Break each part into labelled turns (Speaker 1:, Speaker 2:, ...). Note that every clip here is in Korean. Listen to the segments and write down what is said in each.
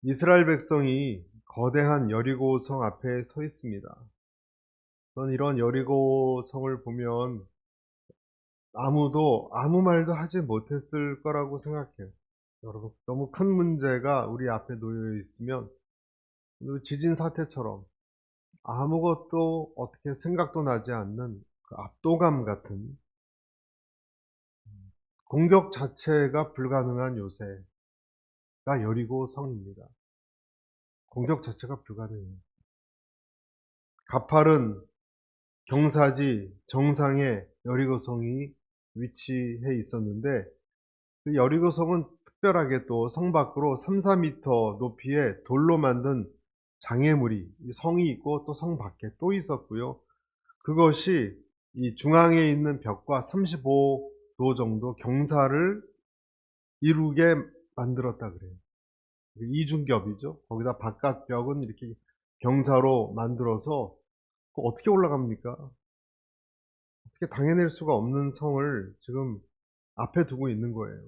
Speaker 1: 이스라엘 백성이 거대한 여리고성 앞에 서 있습니다. 저는 이런 여리고성을 보면 아무도 아무 말도 하지 못했을 거라고 생각해요. 여러분, 너무 큰 문제가 우리 앞에 놓여 있으면 그 지진 사태처럼 아무것도 어떻게 생각도 나지 않는 그 압도감 같은 공격 자체가 불가능한 요새가 여리고성입니다. 공격 자체가 불가능해요. 가파른 경사지 정상에 여리고성이 위치해 있었는데, 그 여리고성은 특별하게 또 성 밖으로 3~4m 높이의 돌로 만든 장애물이 이 성이 있고 또 성 밖에 또 있었고요. 그것이 이 중앙에 있는 벽과 35도 정도 경사를 이루게 만들었다 그래요. 이중겹이죠. 거기다 바깥 벽은 이렇게 경사로 만들어서 어떻게 올라갑니까? 어떻게 당해낼 수가 없는 성을 지금 앞에 두고 있는 거예요.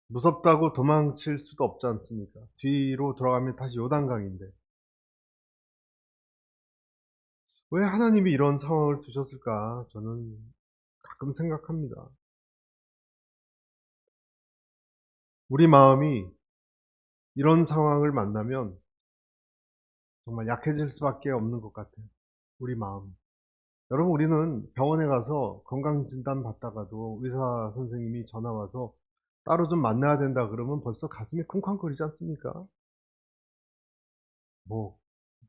Speaker 1: 무섭다고 도망칠 수도 없지 않습니까? 뒤로 들어가면 다시 요단강인데. 왜 하나님이 이런 상황을 두셨을까? 저는 가끔 생각합니다. 우리 마음이 이런 상황을 만나면 정말 약해질 수밖에 없는 것 같아요. 우리 마음. 여러분, 우리는 병원에 가서 건강진단 받다가도 의사 선생님이 전화 와서 따로 좀 만나야 된다 그러면 벌써 가슴이 쿵쾅거리지 않습니까? 뭐,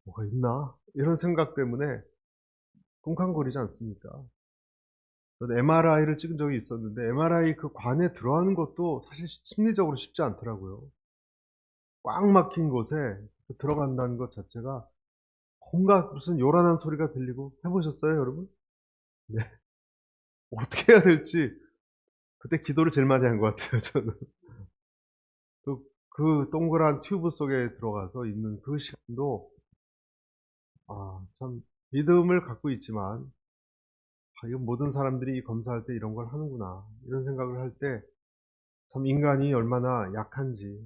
Speaker 1: 뭐가 있나? 이런 생각 때문에 쿵쾅거리지 않습니까? 저도 MRI를 찍은 적이 있었는데, MRI 그 관에 들어가는 것도 사실 심리적으로 쉽지 않더라고요. 꽉 막힌 곳에 들어간다는 것 자체가 뭔가 무슨 요란한 소리가 들리고, 해보셨어요, 여러분? 네. 어떻게 해야 될지 그때 기도를 제일 많이 한 것 같아요, 저는. 그, 그 동그란 튜브 속에 들어가서 있는 그 시간도, 참, 믿음을 갖고 있지만, 이거 모든 사람들이 검사할 때 이런 걸 하는구나. 이런 생각을 할 때, 참 인간이 얼마나 약한지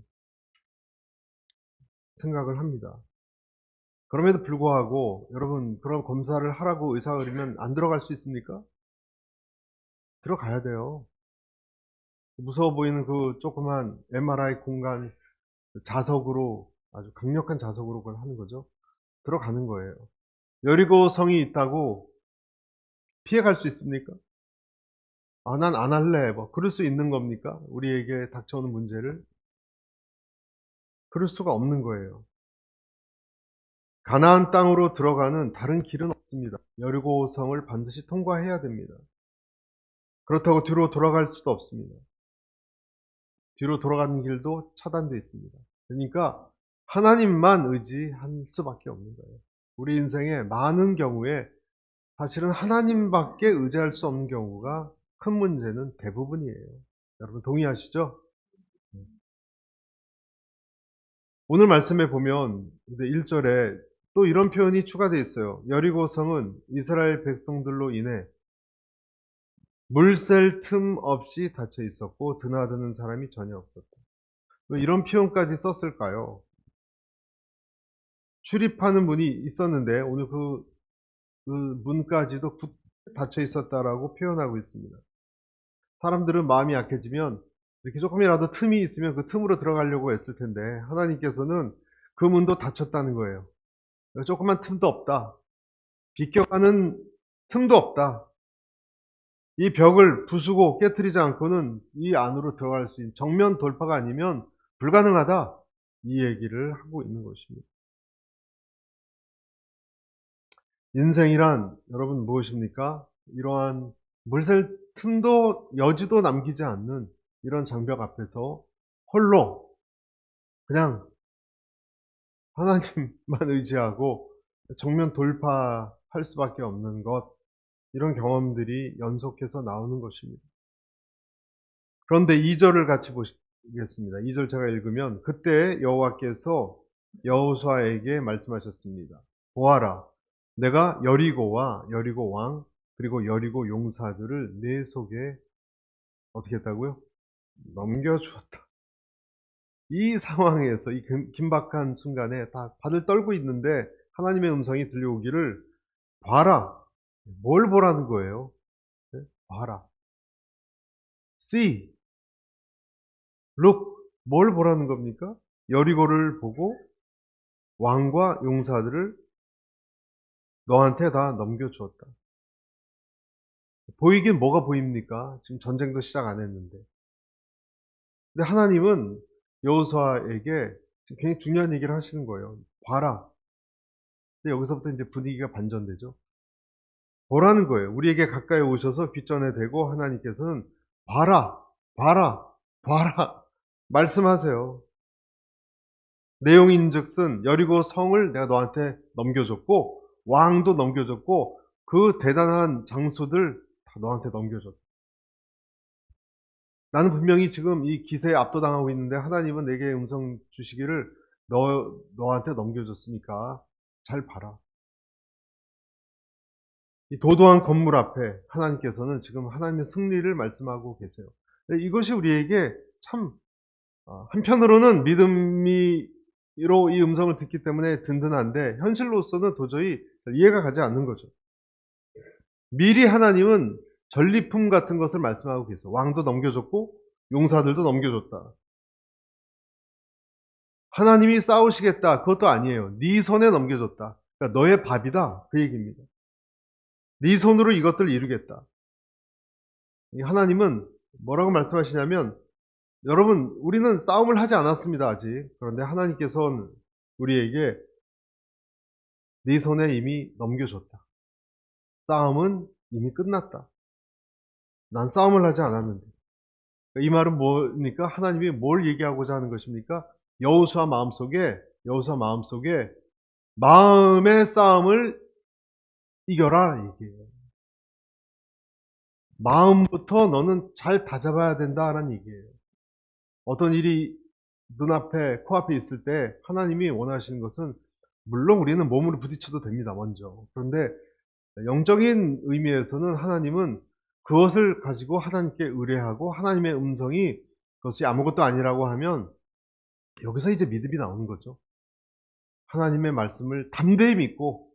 Speaker 1: 생각을 합니다. 그럼에도 불구하고, 여러분, 그런 검사를 하라고 의사가 그러면 안 들어갈 수 있습니까? 들어가야 돼요. 무서워 보이는 그 조그만 MRI 공간, 자석으로, 아주 강력한 자석으로 그걸 하는 거죠. 들어가는 거예요. 여리고 성이 있다고 피해갈 수 있습니까? 난 안 할래. 뭐, 그럴 수 있는 겁니까? 우리에게 닥쳐오는 문제를? 그럴 수가 없는 거예요. 가나안 땅으로 들어가는 다른 길은 없습니다. 여리고 성을 반드시 통과해야 됩니다. 그렇다고 뒤로 돌아갈 수도 없습니다. 뒤로 돌아가는 길도 차단되어 있습니다. 그러니까 하나님만 의지할 수밖에 없는 거예요. 우리 인생의 많은 경우에 사실은 하나님밖에 의지할 수 없는 경우가 큰 문제는 대부분이에요. 여러분 동의하시죠? 오늘 말씀에 보면 1절에 또 이런 표현이 추가되어 있어요. 여리고 성은 이스라엘 백성들로 인해 물샐 틈 없이 닫혀 있었고 드나드는 사람이 전혀 없었다. 왜 이런 표현까지 썼을까요? 출입하는 문이 있었는데 오늘 그 문까지도 닫혀 있었다라고 표현하고 있습니다. 사람들은 마음이 약해지면 이렇게 조금이라도 틈이 있으면 그 틈으로 들어가려고 했을 텐데 하나님께서는 그 문도 닫혔다는 거예요. 조그만 틈도 없다. 비껴가는 틈도 없다. 이 벽을 부수고 깨트리지 않고는 이 안으로 들어갈 수 있는 정면 돌파가 아니면 불가능하다. 이 얘기를 하고 있는 것입니다. 인생이란 여러분 무엇입니까? 이러한 물샐 틈도 여지도 남기지 않는 이런 장벽 앞에서 홀로 그냥 하나님만 의지하고 정면 돌파할 수밖에 없는 것, 이런 경험들이 연속해서 나오는 것입니다. 그런데 2절을 같이 보시겠습니다. 2절 제가 읽으면 그때 여호와께서 여호수아에게 말씀하셨습니다. 보아라, 내가 여리고와 여리고 왕 그리고 여리고 용사들을 내 속에 어떻게 했다고요? 넘겨주었다. 이 상황에서 이 긴박한 순간에 다 다들 떨고 있는데 하나님의 음성이 들려오기를 봐라. 뭘 보라는 거예요? 네? 봐라. See, look. 뭘 보라는 겁니까? 여리고를 보고 왕과 용사들을 너한테 다 넘겨주었다. 보이긴 뭐가 보입니까? 지금 전쟁도 시작 안 했는데. 근데 하나님은 여호수아에게 굉장히 중요한 얘기를 하시는 거예요. 봐라. 근데 여기서부터 이제 분위기가 반전되죠. 보라는 거예요. 우리에게 가까이 오셔서 귓전에 대고 하나님께서는 봐라, 봐라, 봐라 말씀하세요. 내용인즉슨 여리고 성을 내가 너한테 넘겨줬고 왕도 넘겨줬고 그 대단한 장수들 다 너한테 넘겨줬다. 나는 분명히 지금 이 기세에 압도당하고 있는데 하나님은 내게 음성 주시기를 너한테 넘겨줬으니까 잘 봐라. 이 도도한 건물 앞에 하나님께서는 지금 하나님의 승리를 말씀하고 계세요. 이것이 우리에게 참 한편으로는 믿음으로 이 음성을 듣기 때문에 든든한데 현실로서는 도저히 이해가 가지 않는 거죠. 미리 하나님은 전리품 같은 것을 말씀하고 계세요. 왕도 넘겨줬고 용사들도 넘겨줬다. 하나님이 싸우시겠다. 그것도 아니에요. 네 손에 넘겨줬다. 그러니까 너의 밥이다. 그 얘기입니다. 네 손으로 이것들을 이루겠다. 하나님은 뭐라고 말씀하시냐면 여러분 우리는 싸움을 하지 않았습니다. 아직. 그런데 하나님께서는 우리에게 네 손에 이미 넘겨줬다. 싸움은 이미 끝났다. 난 싸움을 하지 않았는데. 이 말은 뭡니까? 하나님이 뭘 얘기하고자 하는 것입니까? 여호수아 마음속에 마음의 싸움을 이겨라 얘기예요. 마음부터 너는 잘 다잡아야 된다라는 얘기예요. 어떤 일이 눈앞에 코앞에 있을 때 하나님이 원하시는 것은 물론 우리는 몸으로 부딪혀도 됩니다. 먼저. 그런데 영적인 의미에서는 하나님은 그것을 가지고 하나님께 의뢰하고 하나님의 음성이 그것이 아무것도 아니라고 하면 여기서 이제 믿음이 나오는 거죠. 하나님의 말씀을 담대히 믿고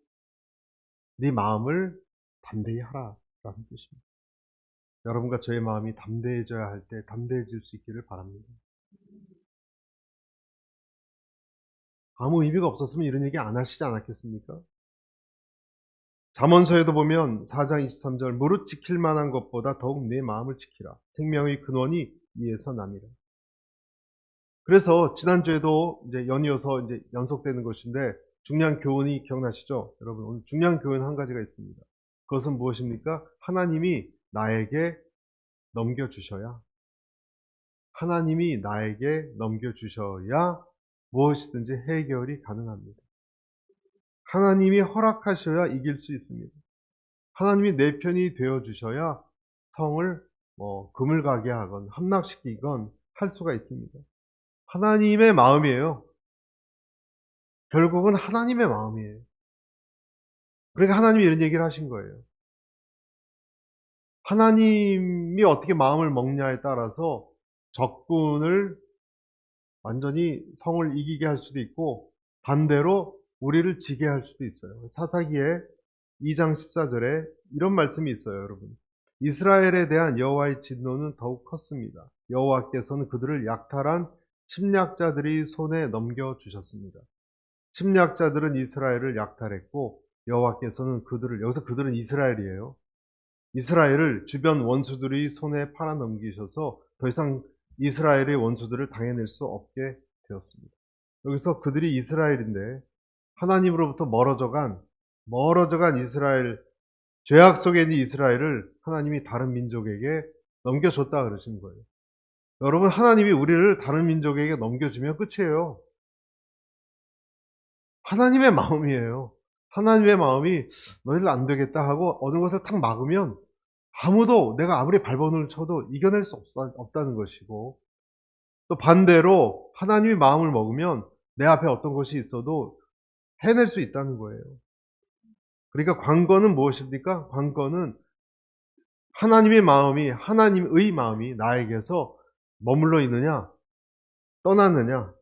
Speaker 1: 네 마음을 담대히 하라라는 뜻입니다. 여러분과 저의 마음이 담대해져야 할 때 담대해질 수 있기를 바랍니다. 아무 의미가 없었으면 이런 얘기 안 하시지 않았겠습니까? 잠언서에도 보면 4장 23절 무릇 지킬 만한 것보다 더욱 내 마음을 지키라. 생명의 근원이 이에서 남이라. 그래서 지난주에도 이제 연이어서 이제 연속되는 것인데 중요한 교훈이 기억나시죠? 여러분 오늘 중요한 교훈 한 가지가 있습니다. 그것은 무엇입니까? 하나님이 나에게 넘겨주셔야 무엇이든지 해결이 가능합니다. 하나님이 허락하셔야 이길 수 있습니다. 하나님이 내 편이 되어주셔야 성을 금을 가게 하건 함락시키건 할 수가 있습니다. 하나님의 마음이에요. 결국은 하나님의 마음이에요. 그러니까 하나님이 이런 얘기를 하신 거예요. 하나님이 어떻게 마음을 먹냐에 따라서 적군을 완전히 성을 이기게 할 수도 있고 반대로 우리를 지게 할 수도 있어요. 사사기에 2장 14절에 이런 말씀이 있어요, 여러분. 이스라엘에 대한 여호와의 진노는 더욱 컸습니다. 여호와께서는 그들을 약탈한 침략자들이 손에 넘겨주셨습니다. 침략자들은 이스라엘을 약탈했고 여호와께서는 여기서 그들은 이스라엘이에요. 이스라엘을 주변 원수들이 손에 팔아넘기셔서 더 이상 이스라엘의 원수들을 당해낼 수 없게 되었습니다. 여기서 그들이 이스라엘인데 하나님으로부터 멀어져간 이스라엘, 죄악 속에 있는 이스라엘을 하나님이 다른 민족에게 넘겨줬다 그러시는 거예요. 여러분 하나님이 우리를 다른 민족에게 넘겨주면 끝이에요. 하나님의 마음이에요. 하나님의 마음이 너희들 안 되겠다 하고 어느 것을 탁 막으면 아무도 내가 아무리 발버둥을 쳐도 이겨낼 수 없다는 것이고 또 반대로 하나님이 마음을 먹으면 내 앞에 어떤 것이 있어도 해낼 수 있다는 거예요. 그러니까 관건은 무엇입니까? 관건은 하나님의 마음이 나에게서 머물러 있느냐 떠났느냐?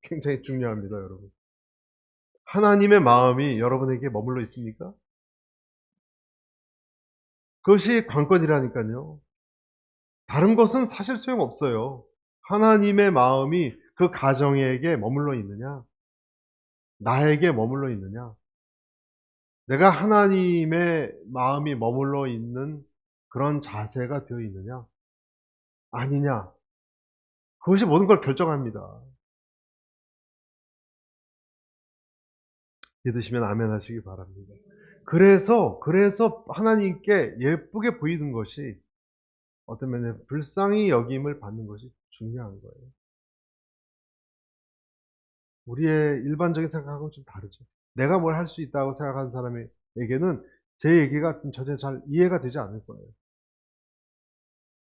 Speaker 1: 굉장히 중요합니다, 여러분. 하나님의 마음이 여러분에게 머물러 있습니까? 그것이 관건이라니까요. 다른 것은 사실 소용없어요. 하나님의 마음이 그 가정에게 머물러 있느냐? 나에게 머물러 있느냐? 내가 하나님의 마음이 머물러 있는 그런 자세가 되어 있느냐? 아니냐? 그것이 모든 걸 결정합니다. 믿으시면 아멘 하시기 바랍니다. 그래서 하나님께 예쁘게 보이는 것이 어떤 면에 불쌍히 여김을 받는 것이 중요한 거예요. 우리의 일반적인 생각하고는 좀 다르죠. 내가 뭘 할 수 있다고 생각하는 사람에게는 제 얘기가 전혀 잘 이해가 되지 않을 거예요.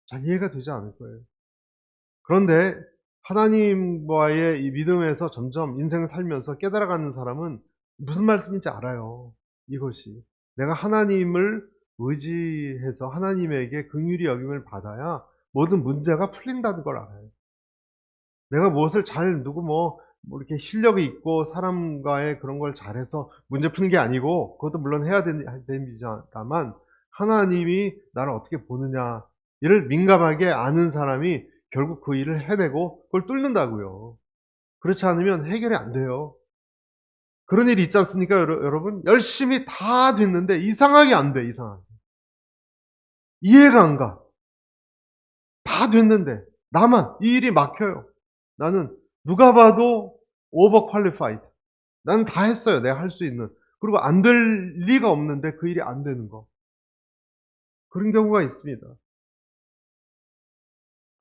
Speaker 1: 잘 이해가 되지 않을 거예요. 그런데 하나님과의 이 믿음에서 점점 인생을 살면서 깨달아가는 사람은 무슨 말씀인지 알아요. 이것이. 내가 하나님을 의지해서 하나님에게 긍휼히 여김을 받아야 모든 문제가 풀린다는 걸 알아요. 내가 무엇을 잘 누구 뭐 이렇게 실력이 있고 사람과의 그런 걸 잘해서 문제 푸는 게 아니고, 그것도 물론 해야 됩니다만, 하나님이 나를 어떻게 보느냐 이를 민감하게 아는 사람이 결국 그 일을 해내고 그걸 뚫는다고요. 그렇지 않으면 해결이 안 돼요. 그런 일이 있지 않습니까, 여러분? 열심히 다 됐는데 이상하게 안 돼, 이상하게. 이해가 안 가. 다 됐는데 나만 이 일이 막혀요. 나는 누가 봐도 오버 퀄리파이드. 나는 다 했어요, 내가 할 수 있는. 그리고 안 될 리가 없는데 그 일이 안 되는 거. 그런 경우가 있습니다.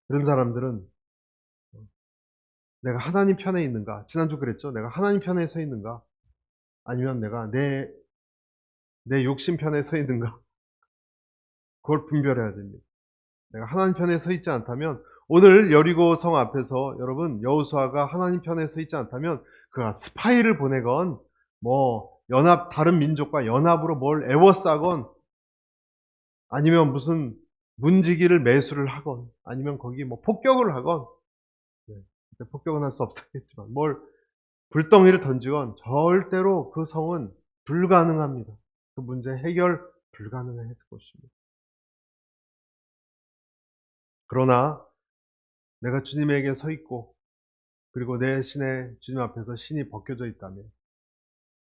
Speaker 1: 그런 사람들은 내가 하나님 편에 있는가? 지난주 그랬죠? 내가 하나님 편에 서 있는가? 아니면 내가 내 욕심 편에 서 있는가? 그걸 분별해야 됩니다. 내가 하나님 편에 서 있지 않다면, 오늘 여리고 성 앞에서 여러분 여호수아가 하나님 편에 서 있지 않다면 그가 스파이를 보내건 다른 민족과 연합으로 뭘 애워싸건, 아니면 무슨 문지기를 매수를 하건, 아니면 거기 폭격을 하건, 네, 폭격은 할 수 없었겠지만 뭘 불덩이를 던지건 절대로 그 성은 불가능합니다. 그 문제 해결 불가능했을 것입니다. 그러나 내가 주님에게 서 있고, 그리고 내 신의 주님 앞에서 신이 벗겨져 있다면,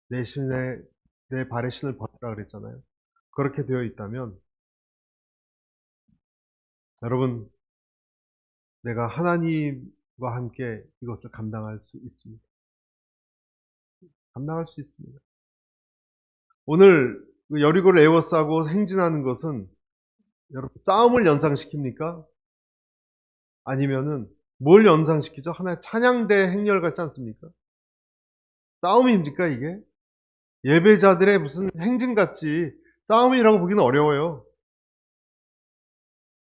Speaker 1: 내 발에 신을 벗으라 그랬잖아요. 그렇게 되어 있다면, 여러분, 내가 하나님과 함께 이것을 감당할 수 있습니다. 감당할 수 있습니다. 오늘 여리고를 에워싸고 행진하는 것은 여러분 싸움을 연상시킵니까? 아니면은 뭘 연상시키죠? 하나의 찬양대 행렬 같지 않습니까? 싸움입니까 이게? 예배자들의 무슨 행진같이 싸움이라고 보기는 어려워요.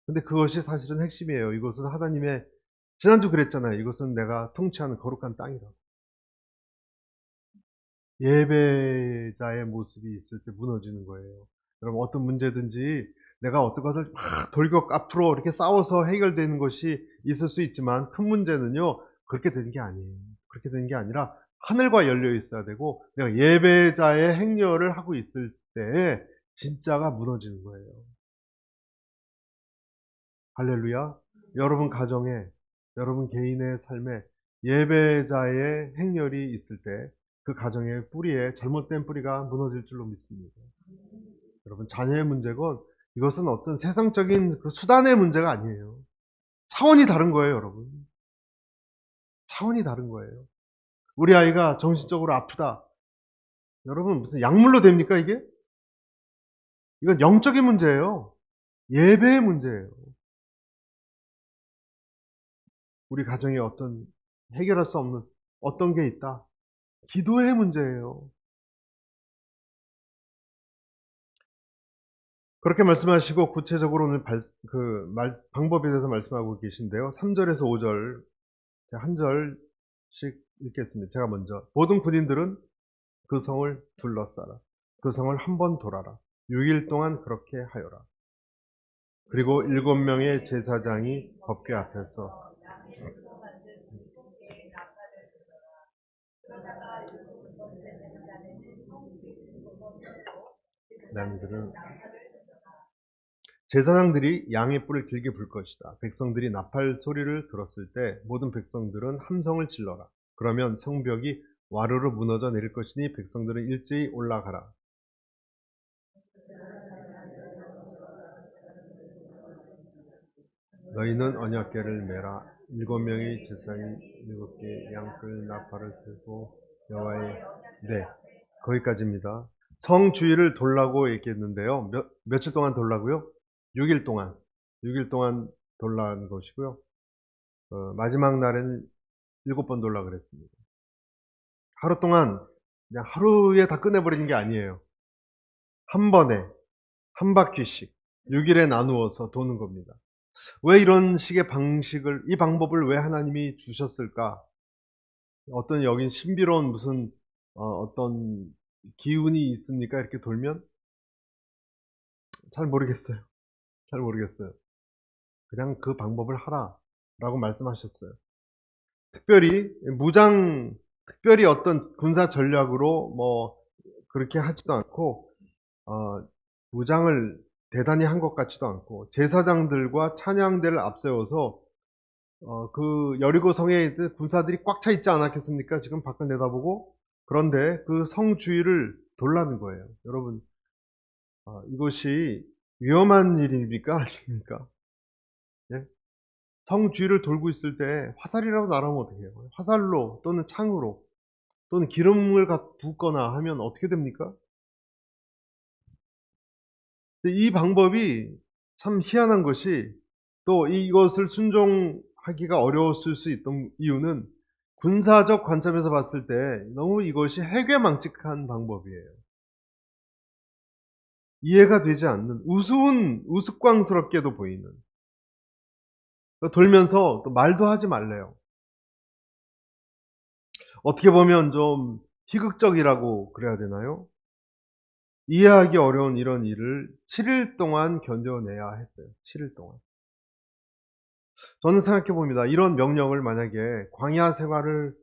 Speaker 1: 근데 그것이 사실은 핵심이에요. 이것은 하나님의, 지난주 그랬잖아요. 이것은 내가 통치하는 거룩한 땅이라고. 예배자의 모습이 있을 때 무너지는 거예요. 여러분, 어떤 문제든지 내가 어떤 것을 막 돌격 앞으로 이렇게 싸워서 해결되는 것이 있을 수 있지만, 큰 문제는요 그렇게 되는 게 아니에요. 그렇게 되는 게 아니라 하늘과 열려 있어야 되고, 내가 예배자의 행렬을 하고 있을 때 진짜가 무너지는 거예요. 할렐루야. 여러분 가정에, 여러분 개인의 삶에 예배자의 행렬이 있을 때 그 가정의 뿌리에, 잘못된 뿌리가 무너질 줄로 믿습니다. 여러분, 자녀의 문제건 이것은 어떤 세상적인 그 수단의 문제가 아니에요. 차원이 다른 거예요, 여러분. 차원이 다른 거예요. 우리 아이가 정신적으로 아프다. 여러분, 무슨 약물로 됩니까, 이게? 이건 영적인 문제예요. 예배의 문제예요. 우리 가정에 어떤 해결할 수 없는 어떤 게 있다. 기도의 문제예요. 그렇게 말씀하시고 구체적으로 오늘 방법에 대해서 말씀하고 계신데요. 3절에서 5절 한 절씩 읽겠습니다. 제가 먼저. 모든 군인들은 그 성을 둘러싸라. 그 성을 한 번 돌아라. 6일 동안 그렇게 하여라. 그리고 7명의 제사장이 법궤 앞에서 양들은 제사장들이 양의 뿔을 길게 불 것이다. 백성들이 나팔 소리를 들었을 때 모든 백성들은 함성을 질러라. 그러면 성벽이 와르르 무너져 내릴 것이니 백성들은 일제히 올라가라. 너희는 언약궤를 메라. 7명의 제사장이 7개의 양뿔 나팔을 들고 여호와의 거기까지입니다. 성 주위를 돌라고 얘기했는데요. 며칠 동안 돌라고요? 6일 동안. 6일 동안 돌라는 것이고요. 마지막 날에는 7번 돌라 그랬습니다. 하루 동안 그냥 하루에 다 끝내버리는 게 아니에요. 한 번에 한 바퀴씩 6일에 나누어서 도는 겁니다. 왜 이런 식의 방식을, 이 방법을 왜 하나님이 주셨을까? 어떤 여긴 신비로운 무슨 어떤 기운이 있습니까? 이렇게 돌면 잘 모르겠어요. 잘 모르겠어요. 그냥 그 방법을 하라라고 말씀하셨어요. 특별히 어떤 군사 전략으로 뭐 그렇게 하지도 않고 무장을 대단히 한 것 같지도 않고 제사장들과 찬양대를 앞세워서 그 여리고 성에 군사들이 꽉 차 있지 않았겠습니까? 지금 밖을 내다보고. 그런데 그 성 주위를 돌라는 거예요. 여러분, 이것이 위험한 일입니까? 아닙니까? 예? 성 주위를 돌고 있을 때 화살이라도 날아오면 어떻게 해요? 화살로 또는 창으로 또는 기름을 붓거나 하면 어떻게 됩니까? 이 방법이 참 희한한 것이, 또 이것을 순종하기가 어려웠을 수 있던 이유는 군사적 관점에서 봤을 때 너무 이것이 해괴망측한 방법이에요. 이해가 되지 않는, 우스꽝스럽게도 보이는. 돌면서 또 말도 하지 말래요. 어떻게 보면 좀 희극적이라고 그래야 되나요? 이해하기 어려운 이런 일을 7일 동안 견뎌내야 했어요. 7일 동안. 저는 생각해 봅니다. 이런 명령을 만약에 광야 생활을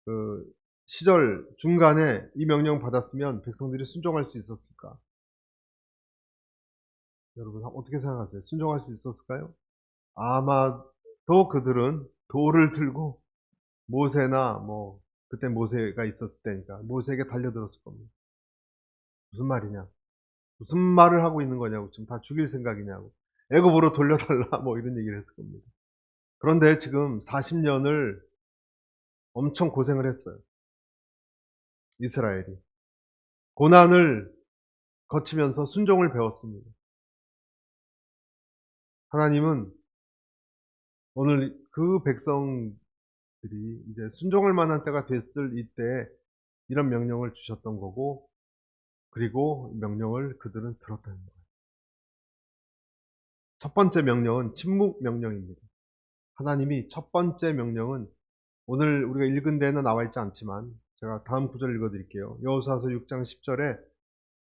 Speaker 1: 그 시절 중간에 이 명령 받았으면 백성들이 순종할 수 있었을까? 여러분 어떻게 생각하세요? 순종할 수 있었을까요? 아마도 그들은 돌을 들고 모세나 그때 모세가 있었을 때니까 모세에게 달려들었을 겁니다. 무슨 말이냐? 무슨 말을 하고 있는 거냐고, 지금 다 죽일 생각이냐고, 애굽으로 돌려달라 이런 얘기를 했을 겁니다. 그런데 지금 40년을 엄청 고생을 했어요. 이스라엘이 고난을 거치면서 순종을 배웠습니다. 하나님은 오늘 그 백성들이 이제 순종할 만한 때가 됐을 이때 이런 명령을 주셨던 거고, 그리고 명령을 그들은 들었다는 거예요. 첫 번째 명령은 침묵 명령입니다. 하나님이 첫 번째 명령은, 오늘 우리가 읽은 데는 나와 있지 않지만 제가 다음 구절 읽어드릴게요. 여호수아서 6장 10절에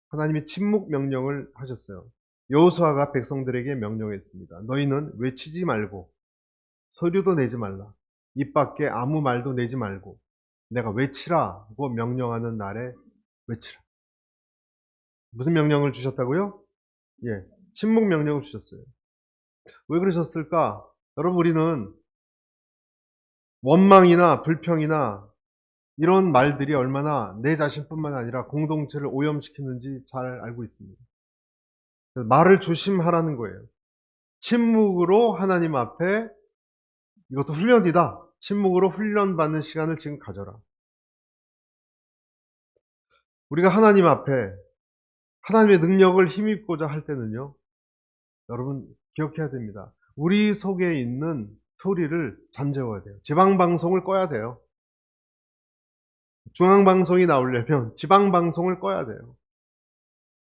Speaker 1: 하나님이 침묵 명령을 하셨어요. 여호수아가 백성들에게 명령했습니다. 너희는 외치지 말고 소리도 내지 말라. 입 밖에 아무 말도 내지 말고 내가 외치라고 명령하는 날에 외치라. 무슨 명령을 주셨다고요? 예, 침묵 명령을 주셨어요. 왜 그러셨을까? 여러분, 우리는 원망이나 불평이나 이런 말들이 얼마나 내 자신뿐만 아니라 공동체를 오염시키는지 잘 알고 있습니다. 말을 조심하라는 거예요. 침묵으로 하나님 앞에, 이것도 훈련이다. 침묵으로 훈련받는 시간을 지금 가져라. 우리가 하나님 앞에 하나님의 능력을 힘입고자 할 때는요, 여러분 기억해야 됩니다. 우리 속에 있는 소리를 잠재워야 돼요. 지방방송을 꺼야 돼요. 중앙방송이 나오려면 지방방송을 꺼야 돼요.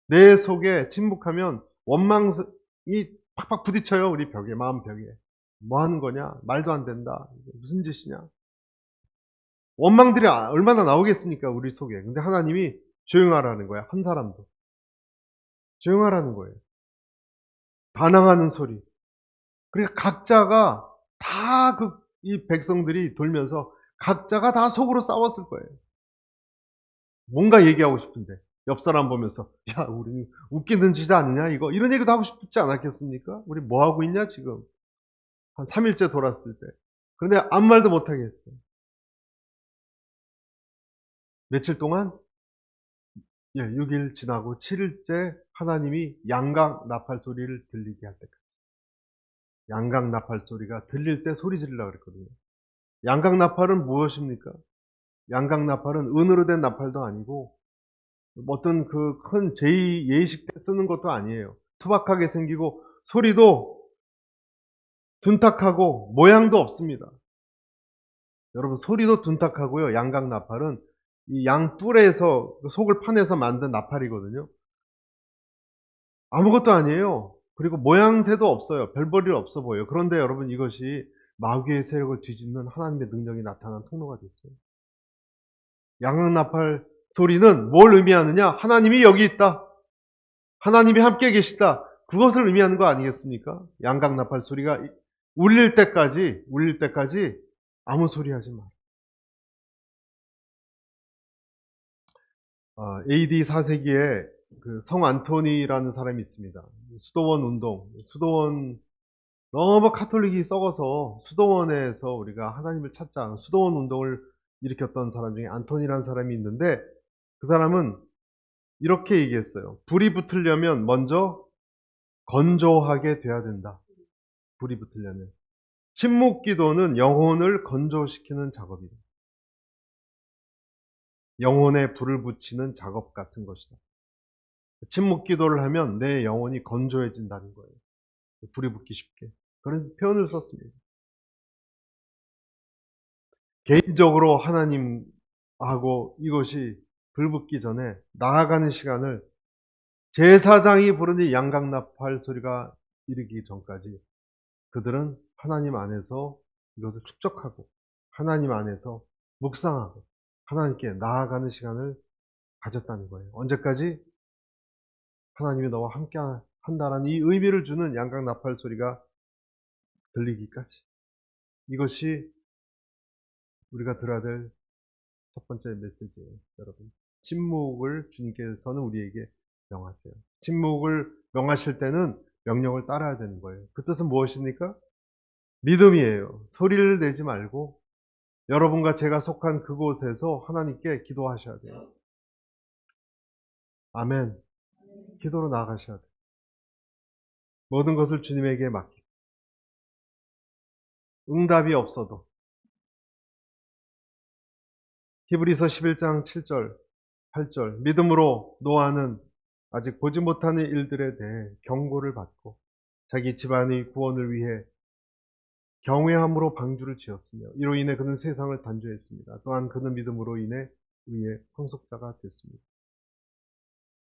Speaker 1: 내 속에 침묵하면 원망이 팍팍 부딪혀요. 우리 벽에, 마음 벽에. 뭐 하는 거냐? 말도 안 된다. 무슨 짓이냐? 원망들이 얼마나 나오겠습니까? 우리 속에. 근데 하나님이 조용하라는 거야. 한 사람도. 조용하라는 거예요. 반항하는 소리. 그러니까 각자가 다 이 백성들이 돌면서 각자가 다 속으로 싸웠을 거예요. 뭔가 얘기하고 싶은데. 옆 사람 보면서 야 우리 웃기는 짓 아니냐 이거 이런 얘기도 하고 싶지 않았겠습니까? 우리 뭐 하고 있냐 지금 한 3일째 돌았을 때. 그런데 아무 말도 못하게 했어요. 며칠 동안 6일 지나고 7일째 하나님이 양각 나팔 소리를 들리게 할 때까지. 양각 나팔 소리가 들릴 때 소리 지르려고 그랬거든요. 양각 나팔은 무엇입니까? 양각 나팔은 은으로 된 나팔도 아니고 어떤 그 큰 예의식 때 쓰는 것도 아니에요. 투박하게 생기고 소리도 둔탁하고 모양도 없습니다. 여러분 소리도 둔탁하고요. 양각 나팔은 이 양뿔에서 속을 파내서 만든 나팔이거든요. 아무것도 아니에요. 그리고 모양새도 없어요. 별 볼일 없어 보여요. 그런데 여러분 이것이 마귀의 세력을 뒤집는 하나님의 능력이 나타난 통로가 됐어요. 양각 나팔 소리는 뭘 의미하느냐? 하나님이 여기 있다. 하나님이 함께 계시다. 그것을 의미하는 거 아니겠습니까? 양각 나팔 소리가 울릴 때까지 아무 소리 하지 마. AD 4세기에 그 성 안토니라는 사람이 있습니다. 수도원 운동, 수도원 너무 카톨릭이 썩어서 수도원에서 우리가 하나님을 찾자 수도원 운동을 일으켰던 사람 중에 안토니라는 사람이 있는데 그 사람은 이렇게 얘기했어요. 불이 붙으려면 먼저 건조하게 돼야 된다. 불이 붙으려면. 침묵 기도는 영혼을 건조시키는 작업이다. 영혼에 불을 붙이는 작업 같은 것이다. 침묵 기도를 하면 내 영혼이 건조해진다는 거예요. 불이 붙기 쉽게. 그런 표현을 썼습니다. 개인적으로 하나님하고 이것이 불 붙기 전에 나아가는 시간을 제사장이 부르는 양각나팔 소리가 이르기 전까지 그들은 하나님 안에서 이것을 축적하고 하나님 안에서 묵상하고 하나님께 나아가는 시간을 가졌다는 거예요. 언제까지? 하나님이 너와 함께 한다라는 이 의미를 주는 양각나팔 소리가 들리기까지. 이것이 우리가 들어야 될 첫 번째 메시지예요, 여러분. 침묵을 주님께서는 우리에게 명하세요. 침묵을 명하실 때는 명령을 따라야 되는 거예요. 그 뜻은 무엇입니까? 믿음이에요. 소리를 내지 말고 여러분과 제가 속한 그곳에서 하나님께 기도하셔야 돼요. 아멘. 기도로 나아가셔야 돼요. 모든 것을 주님에게 맡기고 응답이 없어도 히브리서 11장 7절 8절 믿음으로 노아는 아직 보지 못하는 일들에 대해 경고를 받고 자기 집안의 구원을 위해 경외함으로 방주를 지었으며 이로 인해 그는 세상을 단죄했습니다. 또한 그는 믿음으로 인해 의의 상속자가 됐습니다.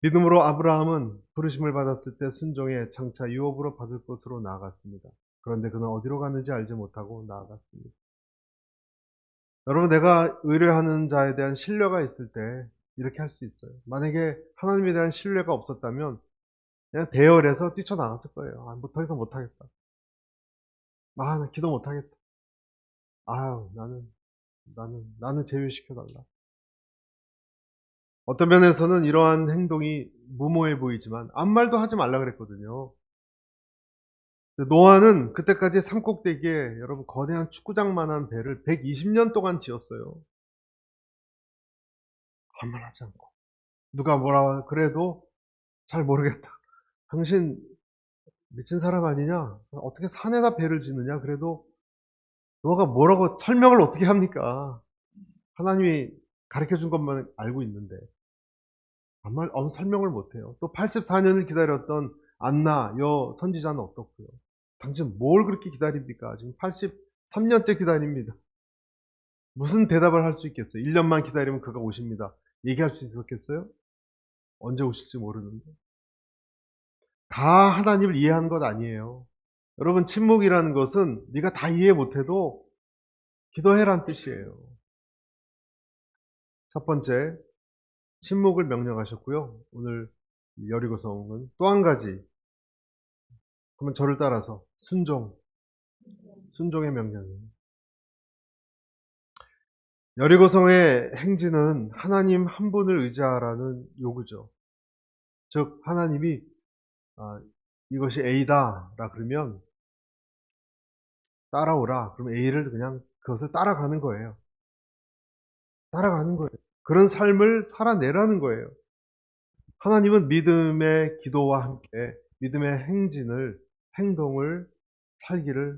Speaker 1: 믿음으로 아브라함은 부르심을 받았을 때 순종해 장차 유업으로 받을 곳으로 나아갔습니다. 그런데 그는 어디로 가는지 알지 못하고 나아갔습니다. 여러분, 내가 의뢰하는 자에 대한 신뢰가 있을 때 이렇게 할 수 있어요. 만약에 하나님에 대한 신뢰가 없었다면 그냥 대열에서 뛰쳐나갔을 거예요. 아, 더 이상 못하겠다. 나 기도 못하겠다. 아유, 나는 제외시켜달라. 어떤 면에서는 이러한 행동이 무모해 보이지만 아무 말도 하지 말라 그랬거든요. 노아는 그때까지 산꼭대기에 여러분 거대한 축구장만한 배를 120년 동안 지었어요. 아무 말 하지 않고. 누가 뭐라 그래도 잘 모르겠다. 당신 미친 사람 아니냐? 어떻게 산에다 배를 짓느냐? 그래도 너가 뭐라고 설명을 어떻게 합니까? 하나님이 가르쳐 준 것만 알고 있는데 아무 설명을 못해요. 또 84년을 기다렸던 안나 여 선지자는 어떻고요? 당신 뭘 그렇게 기다립니까? 지금 83년째 기다립니다. 무슨 대답을 할 수 있겠어요? 1년만 기다리면 그가 오십니다. 얘기할 수 있었겠어요? 언제 오실지 모르는데. 다 하나님을 이해하는 것 아니에요. 여러분, 침묵이라는 것은 네가 다 이해 못해도 기도해란 뜻이에요. 첫 번째, 침묵을 명령하셨고요. 오늘 여리고성은 또 한 가지, 그러면 저를 따라서 순종의 명령이에요. 여리고성의 행진은 하나님 한 분을 의지하라는 요구죠. 즉 하나님이 이것이 A다라 그러면 따라오라. 그럼 A를 그냥 그것을 따라가는 거예요. 따라가는 거예요. 그런 삶을 살아내라는 거예요. 하나님은 믿음의 기도와 함께 믿음의 행동을 살기를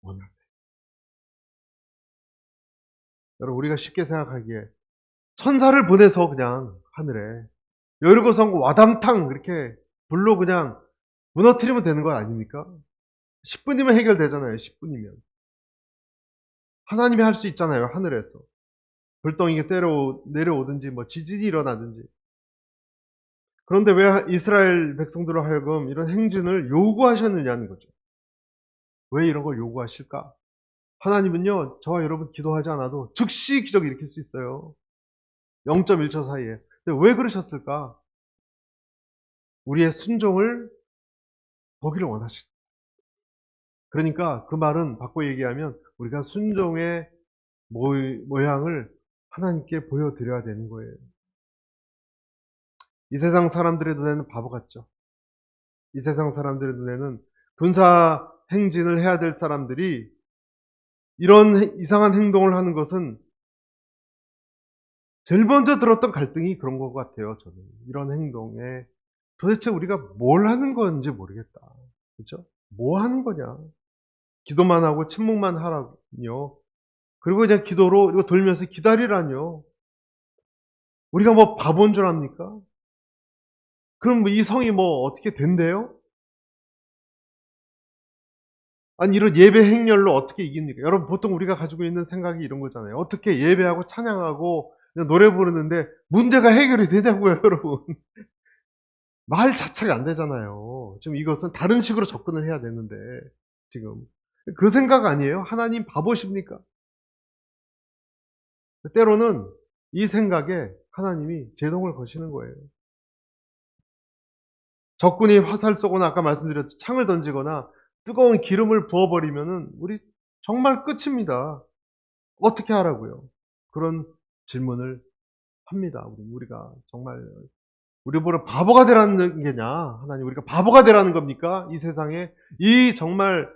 Speaker 1: 원하세요. 여러분 우리가 쉽게 생각하기에 천사를 보내서 그냥 하늘에 여리고성 와당탕 이렇게 불로 그냥 무너뜨리면 되는 거 아닙니까? 10분이면 해결되잖아요. 10분이면. 하나님이 할 수 있잖아요. 하늘에서. 불덩이가 내려오든지 뭐 지진이 일어나든지. 그런데 왜 이스라엘 백성들로 하여금 이런 행진을 요구하셨느냐는 거죠. 왜 이런 걸 요구하실까? 하나님은요, 저와 여러분 기도하지 않아도 즉시 기적을 일으킬 수 있어요. 0.1초 사이에. 근데 왜 그러셨을까? 우리의 순종을 보기를 원하시다. 그러니까 그 말은 바꿔 얘기하면 우리가 순종의 모양을 하나님께 보여드려야 되는 거예요. 이 세상 사람들의 눈에는 바보 같죠. 이 세상 사람들의 눈에는 군사 행진을 해야 될 사람들이 이런 이상한 행동을 하는 것은 제일 먼저 들었던 갈등이 그런 것 같아요. 저는 이런 행동에 도대체 우리가 뭘 하는 건지 모르겠다. 그렇죠? 뭐 하는 거냐? 기도만 하고 침묵만 하라뇨. 그리고 그냥 기도로 이거 돌면서 기다리라뇨. 우리가 뭐 바본 줄 압니까? 그럼 이 성이 뭐 어떻게 된대요? 아니 이런 예배 행렬로 어떻게 이깁니까? 여러분 보통 우리가 가지고 있는 생각이 이런 거잖아요. 어떻게 예배하고 찬양하고 노래 부르는데 문제가 해결이 되냐고요, 여러분. 말 자체가 안 되잖아요. 지금 이것은 다른 식으로 접근을 해야 되는데 지금 그 생각 아니에요? 하나님 바보십니까? 때로는 이 생각에 하나님이 제동을 거시는 거예요. 적군이 화살 쏘거나 아까 말씀드렸죠. 창을 던지거나 뜨거운 기름을 부어버리면은 우리 정말 끝입니다. 어떻게 하라고요? 그런 질문을 합니다. 우리가 정말 우리 보러 바보가 되라는 게냐? 하나님 우리가 바보가 되라는 겁니까? 이 세상에 이 정말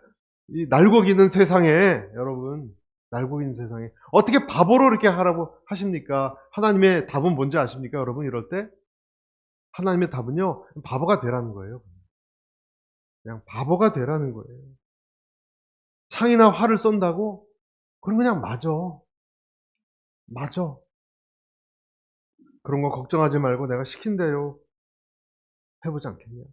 Speaker 1: 이 날고기는 세상에 여러분 날고기는 세상에 어떻게 바보로 이렇게 하라고 하십니까? 하나님의 답은 뭔지 아십니까? 여러분 이럴 때 하나님의 답은요 바보가 되라는 거예요. 그냥 바보가 되라는 거예요. 창이나 활을 쏜다고? 그럼 그냥 맞아. 맞아. 그런 거 걱정하지 말고 내가 시킨 대로 해보지 않겠냐.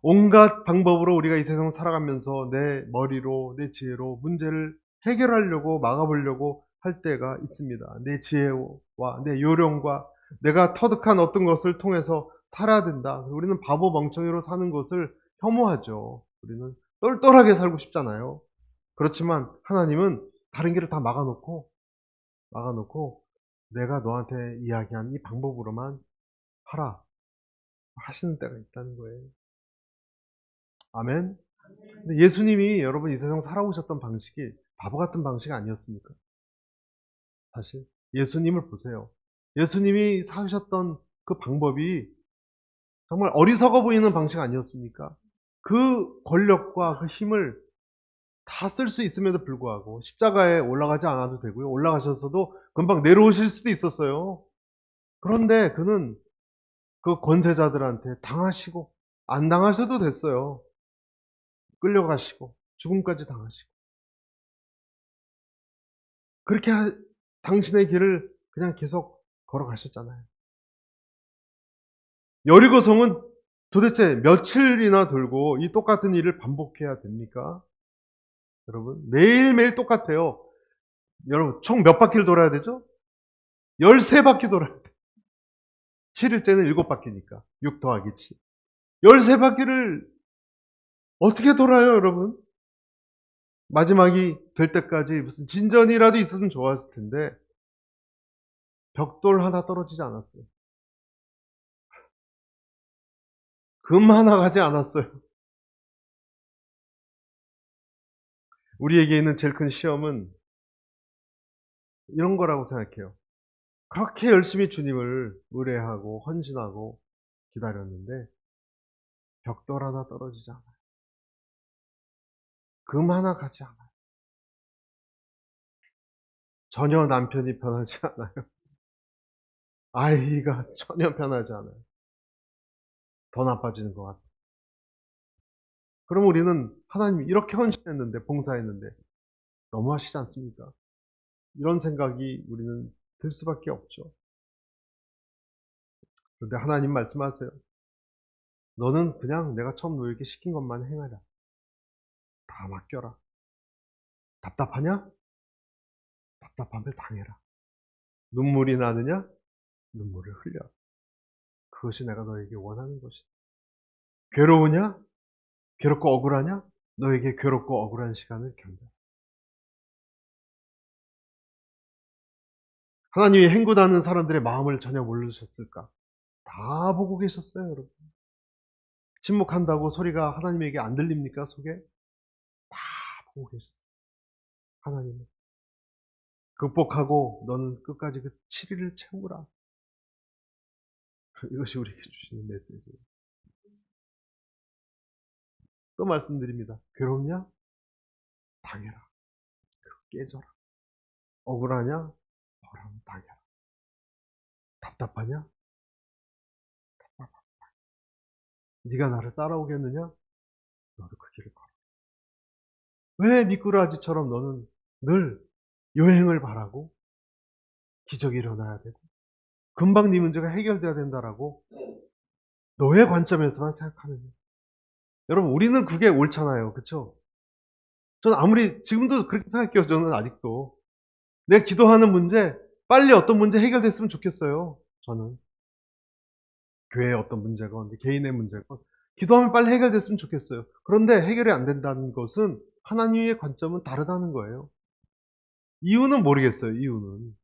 Speaker 1: 온갖 방법으로 우리가 이 세상을 살아가면서 내 머리로, 내 지혜로 문제를 해결하려고 막아보려고 할 때가 있습니다. 내 지혜와 내 요령과 내가 터득한 어떤 것을 통해서 살아야 된다. 우리는 바보 멍청이로 사는 것을 혐오하죠. 우리는 똘똘하게 살고 싶잖아요. 그렇지만 하나님은 다른 길을 다 막아놓고 내가 너한테 이야기한 이 방법으로만 하라 하시는 때가 있다는 거예요. 아멘. 근데 예수님이 여러분 이 세상 살아오셨던 방식이 바보 같은 방식이 아니었습니까? 사실 예수님을 보세요. 예수님이 사셨던 그 방법이 정말 어리석어 보이는 방식 아니었습니까? 그 권력과 그 힘을 다 쓸 수 있음에도 불구하고 십자가에 올라가지 않아도 되고요. 올라가셨어도 금방 내려오실 수도 있었어요. 그런데 그는 그 권세자들한테 당하시고 안 당하셔도 됐어요. 끌려가시고 죽음까지 당하시고 그렇게 당신의 길을 그냥 계속 걸어가셨잖아요. 여리고성은 도대체 며칠이나 돌고 이 똑같은 일을 반복해야 됩니까? 여러분 매일매일 똑같아요. 여러분 총 몇 바퀴를 돌아야 되죠? 13바퀴 돌아야 돼요. 7일째는 7바퀴니까 6 더하기 7 13바퀴를 어떻게 돌아요 여러분? 마지막이 될 때까지 무슨 진전이라도 있었으면 좋았을 텐데 벽돌 하나 떨어지지 않았어요. 금 하나 가지 않았어요. 우리에게 있는 제일 큰 시험은 이런 거라고 생각해요. 그렇게 열심히 주님을 의뢰하고 헌신하고 기다렸는데 벽돌 하나 떨어지지 않아요. 금 하나 가지 않아요. 전혀 남편이 편하지 않아요. 아이가 전혀 편하지 않아요. 더 나빠지는 것 같아요. 그럼 우리는 하나님 이렇게 헌신했는데, 봉사했는데 너무하시지 않습니까? 이런 생각이 우리는 들 수밖에 없죠. 그런데 하나님 말씀하세요. 너는 그냥 내가 처음 너에게 시킨 것만 행하라. 다 맡겨라. 답답하냐? 답답함을 당해라. 눈물이 나느냐? 눈물을 흘려. 그것이 내가 너에게 원하는 것이다. 괴로우냐? 괴롭고 억울하냐? 너에게 괴롭고 억울한 시간을 견뎌. 하나님이 행군하는 사람들의 마음을 전혀 모르셨을까? 다 보고 계셨어요, 여러분. 침묵한다고 소리가 하나님에게 안 들립니까, 속에? 다 보고 계셨어요. 하나님은. 극복하고 너는 끝까지 그 7일을 채우라. 이것이 우리에게 주시는 메시지예요. 또 말씀드립니다. 괴롭냐? 당해라. 깨져라. 억울하냐? 억울하면 당해라. 답답하냐? 네가 나를 따라오겠느냐? 너도 그 길을 걸어. 왜 미꾸라지처럼 너는 늘 여행을 바라고 기적이 일어나야 되고 금방 네 문제가 해결돼야 된다라고 너의 관점에서만 생각하느냐? 여러분, 우리는 그게 옳잖아요. 그렇죠? 저는 아무리 지금도 그렇게 생각해요. 저는 아직도 내가 기도하는 문제 빨리 어떤 문제 해결됐으면 좋겠어요. 저는 교회의 어떤 문제건 개인의 문제건 기도하면 빨리 해결됐으면 좋겠어요. 그런데 해결이 안 된다는 것은 하나님의 관점은 다르다는 거예요. 이유는 모르겠어요. 이유는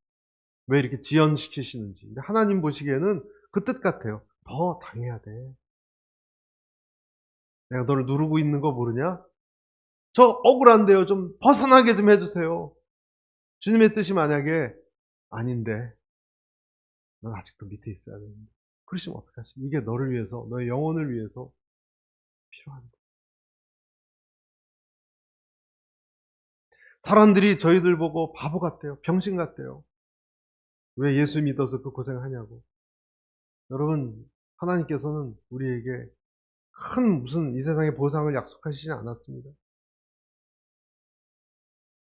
Speaker 1: 왜 이렇게 지연시키시는지. 근데 하나님 보시기에는 그 뜻 같아요. 더 당해야 돼. 내가 너를 누르고 있는 거 모르냐? 저 억울한데요. 좀 벗어나게 좀 해주세요. 주님의 뜻이 만약에 아닌데 넌 아직도 밑에 있어야 되는데 그러시면 어떡하시? 이게 너를 위해서, 너의 영혼을 위해서 필요한 거예요. 사람들이 저희들 보고 바보 같대요. 병신 같대요. 왜 예수 믿어서 그 고생하냐고. 여러분, 하나님께서는 우리에게 큰 무슨 이 세상의 보상을 약속하시지 않았습니다.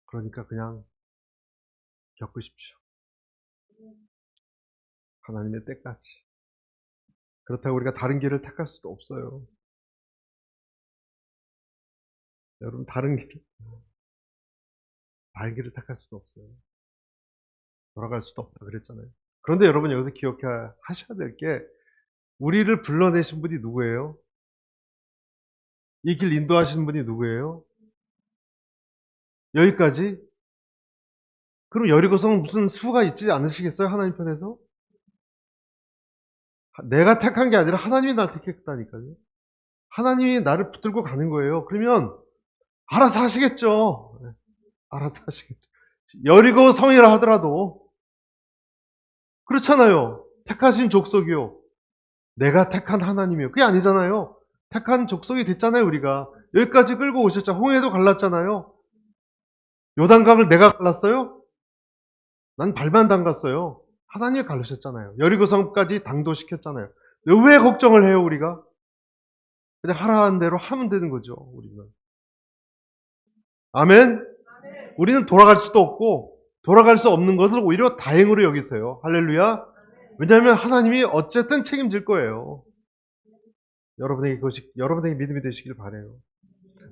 Speaker 1: 그러니까 그냥 겪으십시오. 하나님의 때까지. 그렇다고 우리가 다른 길을 택할 수도 없어요. 여러분, 다른 길을 택할 수도 없어요. 돌아갈 수도 없다 그랬잖아요. 그런데 여러분, 여기서 기억하셔야 될 게 우리를 불러내신 분이 누구예요? 이 길 인도하시는 분이 누구예요? 여기까지? 그럼 여리고성은 무슨 수가 있지 않으시겠어요? 하나님 편에서? 내가 택한 게 아니라 하나님이 나를 택했다니까요. 하나님이 나를 붙들고 가는 거예요. 그러면 알아서 하시겠죠. 알아서 하시겠죠. 여리고 성이라 하더라도 그렇잖아요. 택하신 족속이요. 내가 택한 하나님이요. 그게 아니잖아요. 택한 족속이 됐잖아요. 우리가 여기까지 끌고 오셨죠. 홍해도 갈랐잖아요. 요단강을 내가 갈랐어요? 난 발만 담갔어요. 하나님이 갈르셨잖아요. 여리고 성까지 당도시켰잖아요. 왜 걱정을 해요, 우리가? 그냥 하라는 대로 하면 되는 거죠, 우리는. 아멘? 우리는 돌아갈 수도 없고, 돌아갈 수 없는 것을 오히려 다행으로 여기세요. 할렐루야. 왜냐하면 하나님이 어쨌든 책임질 거예요. 여러분에게 믿음이 되시길 바라요.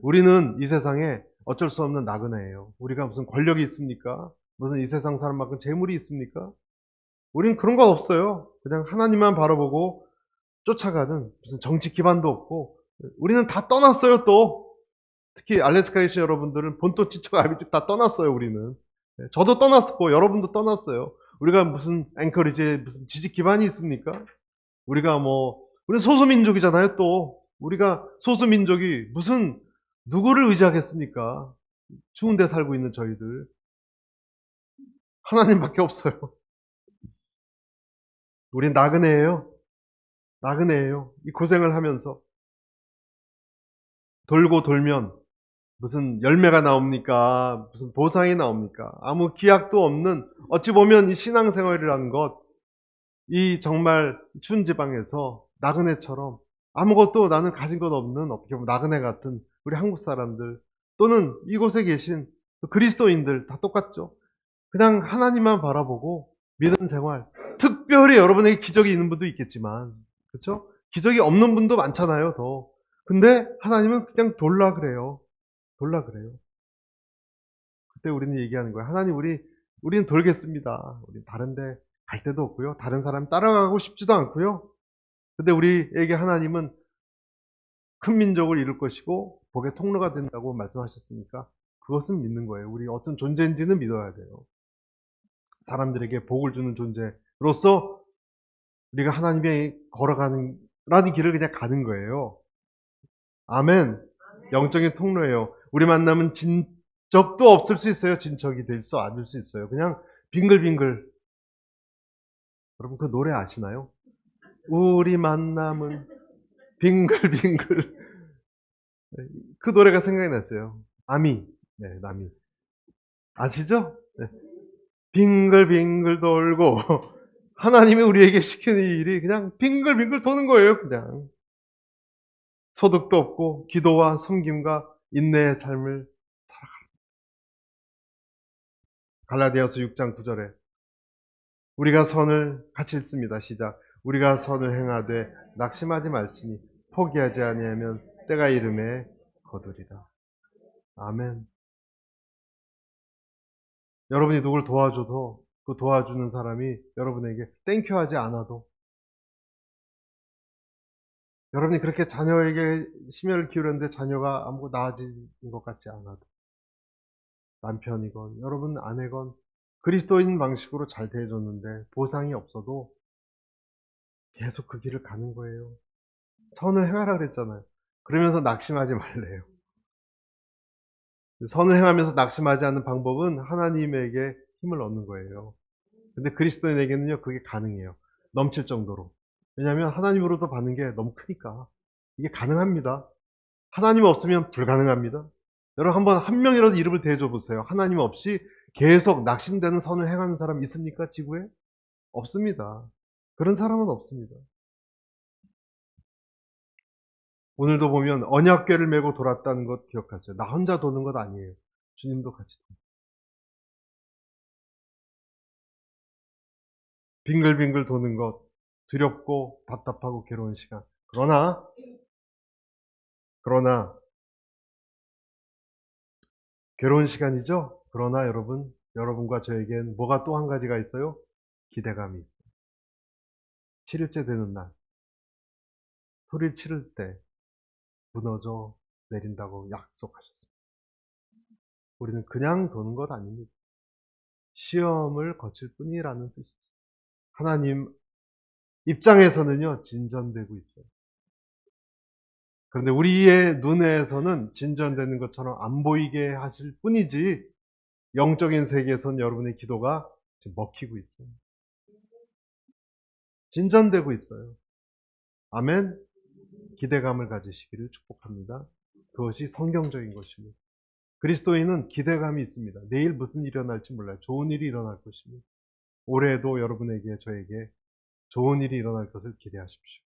Speaker 1: 우리는 이 세상에 어쩔 수 없는 나그네예요. 우리가 무슨 권력이 있습니까? 무슨 이 세상 사람만큼 재물이 있습니까? 우린 그런 건 없어요. 그냥 하나님만 바라보고 쫓아가는 무슨 정치 기반도 없고 우리는 다 떠났어요 또. 특히 알래스카에 계신 여러분들은 본토 지척 아비집 다 떠났어요 우리는. 저도 떠났고 여러분도 떠났어요. 우리가 무슨 앵커리지에 무슨 지식 기반이 있습니까? 우리는 소수민족이잖아요 또. 우리가 소수민족이 무슨 누구를 의지하겠습니까? 추운 데 살고 있는 저희들. 하나님밖에 없어요. 우린 나그네예요. 나그네예요. 이 고생을 하면서 돌고 돌면 무슨 열매가 나옵니까? 무슨 보상이 나옵니까? 아무 기약도 없는, 어찌 보면 이 신앙생활이라는 것, 이 정말 추운 지방에서 나그네처럼 아무것도 나는 가진 것 없는, 어떻게 보면 나그네 같은 우리 한국 사람들, 또는 이곳에 계신 그리스도인들 다 똑같죠. 그냥 하나님만 바라보고 믿음 생활. 특별히 여러분에게 기적이 있는 분도 있겠지만, 그렇죠? 기적이 없는 분도 많잖아요, 더. 근데 하나님은 그냥 돌라 그래요. 돌라 그래요. 그때 우리는 얘기하는 거예요. 하나님, 우리는 돌겠습니다. 우리 다른데 갈 데도 없고요. 다른 사람 따라가고 싶지도 않고요. 근데 우리에게 하나님은 큰 민족을 이룰 것이고 복의 통로가 된다고 말씀하셨으니까 그것은 믿는 거예요. 우리 어떤 존재인지는 믿어야 돼요. 사람들에게 복을 주는 존재로서 우리가 하나님의 걸어가는 라는 길을 그냥 가는 거예요. 아멘. 영적인 통로예요. 우리 만나면 진적도 없을 수 있어요. 진척이 될 수 않을 수 있어요. 그냥 빙글빙글. 여러분 그 노래 아시나요? 우리 만남은 빙글빙글. 그 노래가 생각이 났어요. 아미. 네, 나미. 아시죠? 네. 빙글빙글 돌고 하나님이 우리에게 시키는 일이 그냥 빙글빙글 도는 거예요. 그냥 소득도 없고 기도와 섬김과 인내의 삶을. 갈라디아서 6장 9절에 우리가 선을 같이 읽습니다. 시작. 우리가 선을 행하되 낙심하지 말지니 포기하지 아니하면 때가 이름에 거두리라. 아멘. 여러분이 누굴 도와줘도 그 도와주는 사람이 여러분에게 땡큐 하지 않아도, 여러분이 그렇게 자녀에게 심혈을 기울였는데 자녀가 아무것도 나아지는 것 같지 않아도, 남편이건 여러분 아내건 그리스도인 방식으로 잘 대해줬는데 보상이 없어도 계속 그 길을 가는 거예요. 선을 행하라 그랬잖아요. 그러면서 낙심하지 말래요. 선을 행하면서 낙심하지 않는 방법은 하나님에게 힘을 얻는 거예요. 근데 그리스도인에게는요, 그게 가능해요. 넘칠 정도로. 왜냐하면 하나님으로부터 받는 게 너무 크니까. 이게 가능합니다. 하나님 없으면 불가능합니다. 여러분 한번 한 명이라도 이름을 대줘 보세요. 하나님 없이 계속 낙심되는 선을 행하는 사람 있습니까? 지구에? 없습니다. 그런 사람은 없습니다. 오늘도 보면 언약궤를 메고 돌았다는 것 기억하세요. 나 혼자 도는 것 아니에요. 주님도 같이 돕니다. 빙글빙글 도는 것, 두렵고 답답하고 괴로운 시간. 그러나 괴로운 시간이죠. 그러나 여러분과 저에겐 뭐가 또 한 가지가 있어요? 기대감이 있어요. 7일째 되는 날, 소리를 치를 때 무너져 내린다고 약속하셨습니다. 우리는 그냥 도는 것 아닙니다. 시험을 거칠 뿐이라는 뜻이죠. 하나님 입장에서는요, 진전되고 있어요. 그런데 우리의 눈에서는 진전되는 것처럼 안 보이게 하실 뿐이지, 영적인 세계에서는 여러분의 기도가 지금 먹히고 있어요. 진전되고 있어요. 아멘. 기대감을 가지시기를 축복합니다. 그것이 성경적인 것입니다. 그리스도인은 기대감이 있습니다. 내일 무슨 일이 일어날지 몰라요. 좋은 일이 일어날 것입니다. 올해도 여러분에게 저에게 좋은 일이 일어날 것을 기대하십시오.